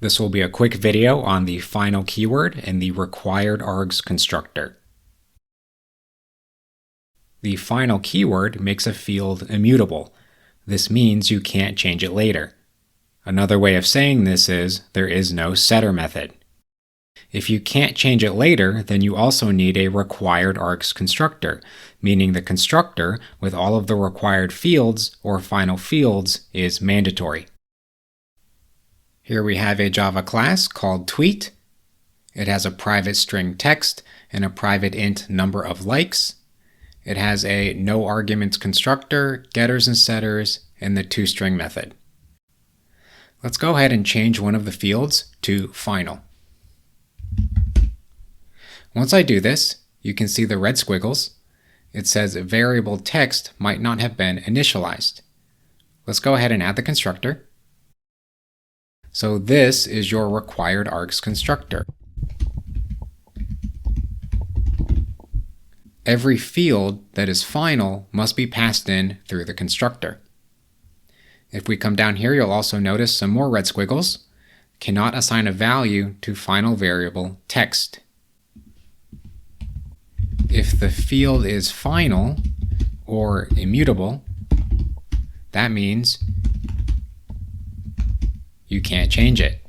This will be a quick video on the final keyword in the required args constructor. The final keyword makes a field immutable. This means you can't change it later. Another way of saying this is there is no setter method. If you can't change it later, then you also need a required args constructor, meaning the constructor with all of the required fields or final fields is mandatory. Here we have a Java class called tweet. It has a private string text and a private int number of likes. It has a no arguments constructor, getters and setters, and the toString method. Let's go ahead and change one of the fields to final. Once I do this, you can see the red squiggles. It says variable text might not have been initialized. Let's go ahead and add the constructor. So this is your required args constructor. Every field that is final must be passed in through the constructor. If we come down here, you'll also notice some more red squiggles. Cannot assign a value to final variable text. If the field is final or immutable, that means you can't change it.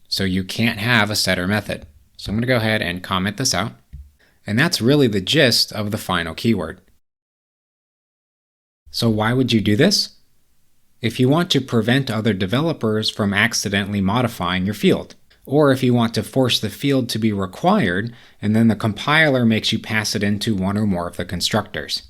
So you can't have a setter method. So I'm going to go ahead and comment this out. And that's really the gist of the final keyword. So why would you do this? If you want to prevent other developers from accidentally modifying your field, or if you want to force the field to be required, and then the compiler makes you pass it into one or more of the constructors.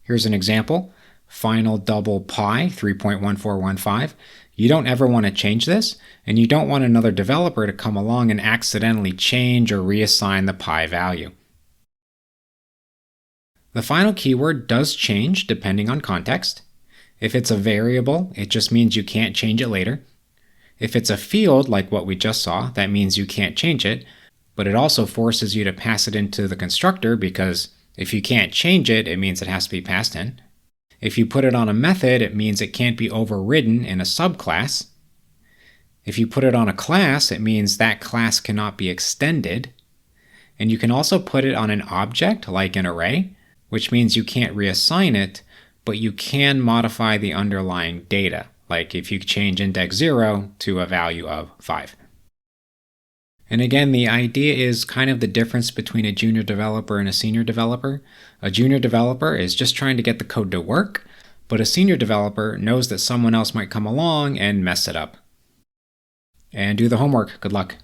Here's an example, final double pi 3.1415. You don't ever want to change this, and you don't want another developer to come along and accidentally change or reassign the pi value. The final keyword does change depending on context. If it's a variable, it just means you can't change it later. If it's a field, like what we just saw, that means you can't change it, but it also forces you to pass it into the constructor because if you can't change it, it means it has to be passed in. If you put it on a method, it means it can't be overridden in a subclass. If you put it on a class, it means that class cannot be extended. And you can also put it on an object, like an array, which means you can't reassign it, but you can modify the underlying data, like if you change index 0 to a value of 5. And again, the idea is kind of the difference between a junior developer and a senior developer. A junior developer is just trying to get the code to work, but a senior developer knows that someone else might come along and mess it up. And do the homework. Good luck.